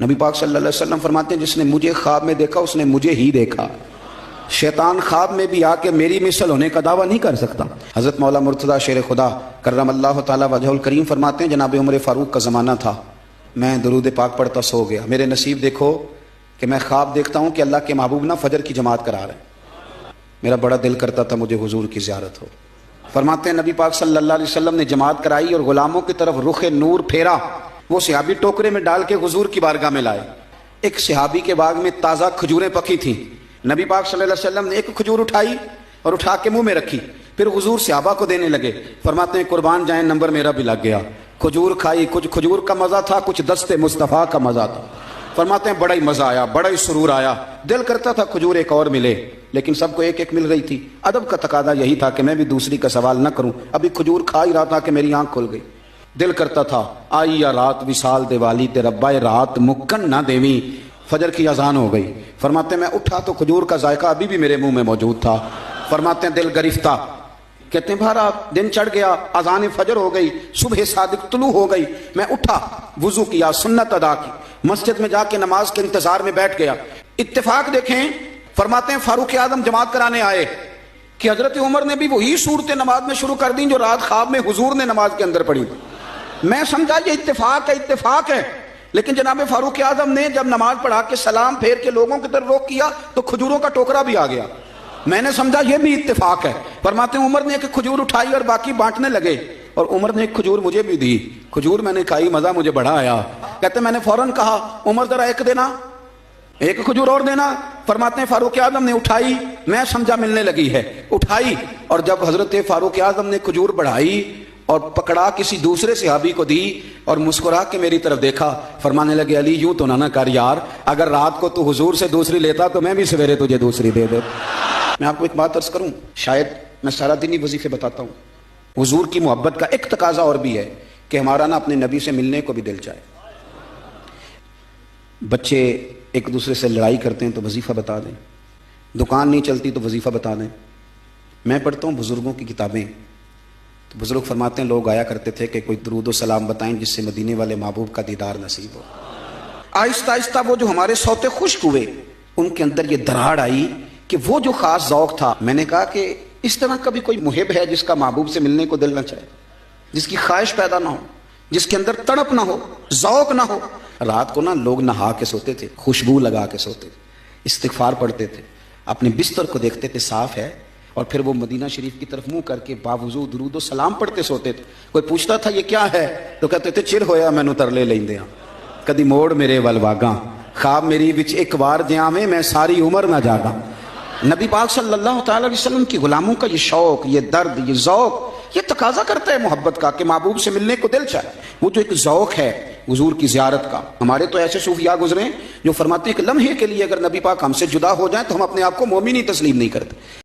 نبی پاک صلی اللہ علیہ وسلم فرماتے ہیں جس نے مجھے خواب میں دیکھا اس نے مجھے ہی دیکھا. شیطان خواب میں بھی آ کے میری مثل ہونے کا دعویٰ نہیں کر سکتا. حضرت مولا مرتضیٰ شیر خدا کرم اللہ تعالیٰ وجہ الکریم فرماتے ہیں جناب عمر فاروق کا زمانہ تھا، میں درود پاک پڑھتا سو گیا. میرے نصیب دیکھو کہ میں خواب دیکھتا ہوں کہ اللہ کے محبوب نہ فجر کی جماعت کرا رہے ہیں. میرا بڑا دل کرتا تھا مجھے حضور کی زیارت ہو. فرماتے ہیں نبی پاک صلی اللہ علیہ وسلم نے جماعت کرائی اور غلاموں کی طرف رخ نور پھیرا. وہ صحابی ٹوکرے میں ڈال کے حضور کی بارگاہ میں لائے. ایک صحابی کے باغ میں تازہ کھجوریں پکی تھیں. نبی پاک صلی اللہ علیہ وسلم نے ایک کھجور اٹھائی اور اٹھا کے منہ میں رکھی. پھر حضور صحابہ کو دینے لگے. فرماتے ہیں قربان جائیں نمبر میرا بھی لگ گیا. کھجور کھائی، کچھ کھجور کا مزہ تھا، کچھ دست مصطفیٰ کا مزہ تھا. فرماتے ہیں بڑا ہی مزہ آیا، بڑا ہی سرور آیا. دل کرتا تھا کھجور ایک اور ملے، لیکن سب کو ایک ایک مل رہی تھی. ادب کا تقاضا یہی تھا کہ میں بھی دوسری کا سوال نہ کروں. ابھی کھجور کھا ہی رہا تھا کہ میری آنکھ کھل گئی. دل کرتا تھا آئی یا رات وصال دیوالی تے ربا رات مکن نہ دیویں. فجر کی اذان ہو گئی. فرماتے ہیں میں اٹھا تو کھجور کا ذائقہ ابھی بھی میرے منہ میں موجود تھا. فرماتے ہیں دل گرفتہ. کہتے ہیں بھارا دن چڑھ گیا، اذان فجر ہو گئی، صبح صادق طلوع ہو گئی. میں اٹھا، وضو کیا، سنت ادا کی، مسجد میں جا کے نماز کے انتظار میں بیٹھ گیا. اتفاق دیکھیں، فرماتے ہیں فاروق اعظم جماعت کرانے آئے کہ حضرت عمر نے بھی وہی صورتیں نماز میں شروع کر دیں جو رات خواب میں حضور نے نماز کے اندر پڑھی. میں سمجھا یہ اتفاق ہے. لیکن جناب فاروق اعظم نے جب نماز پڑھا کے سلام پھیر کے لوگوں کی طرف رخ کیا تو کھجوروں کا ٹوکرا بھی آ گیا. میں نے سمجھا یہ بھی اتفاق ہے. فرماتے ہیں عمر نے ایک کھجور اٹھائی اور باقی بانٹنے لگے، اور عمر نے ایک کھجور مجھے بھی دی. کھجور میں نے کھائی، مزہ مجھے بڑا آیا. کہتے ہیں میں نے فوراً کہا عمر ذرا ایک دینا، ایک کھجور اور دینا. فرماتے ہیں فاروق اعظم نے اٹھائی، میں سمجھا ملنے لگی ہے، اٹھائی، اور جب حضرت فاروق اعظم نے کھجور بڑھائی اور پکڑا کسی دوسرے صحابی کو دی اور مسکرا کے میری طرف دیکھا. فرمانے لگے علی یوں تو نہ کر یار، اگر رات کو تو حضور سے دوسری لیتا تو میں بھی سویرے تجھے دوسری دے دیتا. میں آپ کو ایک بات عرض کروں، شاید میں سارا دن ہی وظیفے بتاتا ہوں. حضور کی محبت کا ایک تقاضا اور بھی ہے کہ ہمارا نا اپنے نبی سے ملنے کو بھی دل چاہے. بچے ایک دوسرے سے لڑائی کرتے ہیں تو وظیفہ بتا دیں، دکان نہیں چلتی تو وظیفہ بتا دیں. میں پڑھتا ہوں بزرگوں کی کتابیں تو بزرگ فرماتے ہیں لوگ آیا کرتے تھے کہ کوئی درود و سلام بتائیں جس سے مدینے والے محبوب کا دیدار نصیب ہو. آہستہ آہستہ وہ جو ہمارے سوتے خشک ہوئے ان کے اندر یہ دراڑ آئی کہ وہ جو خاص ذوق تھا. میں نے کہا کہ اس طرح کبھی کوئی محب ہے جس کا محبوب سے ملنے کو دل نہ چاہے، جس کی خواہش پیدا نہ ہو، جس کے اندر تڑپ نہ ہو، ذوق نہ ہو. رات کو نا لوگ نہا کے سوتے تھے، خوشبو لگا کے سوتے تھے، استغفار پڑھتے تھے، اپنے بستر کو دیکھتے تھے صاف ہے، اور پھر وہ مدینہ شریف کی طرف منہ کر کے باوضو درود و سلام پڑھتے سوتے تھے. کوئی پوچھتا تھا یہ کیا ہے تو کہتے تھے چر ہویا مینوں ترلے لیندے ہاں، کدی موڑ میرے ول واگاں، خواب میری وچ ایک بار جیاویں میں ساری عمر نہ جاگاں. نبی پاک صلی اللہ تعالی علیہ وسلم کی غلاموں کا یہ شوق، یہ درد، یہ ذوق، یہ تقاضا کرتا ہے محبت کا کہ محبوب سے ملنے کو دل چاہے. وہ جو ایک ذوق ہے حضور کی زیارت کا. ہمارے تو ایسے صوفیاء گزرے جو فرماتے ہیں کہ لمحے کے لیے اگر نبی پاک ہم سے جدا ہو جائیں تو ہم اپنے آپ کو مومن ہی تسلیم نہیں کرتے.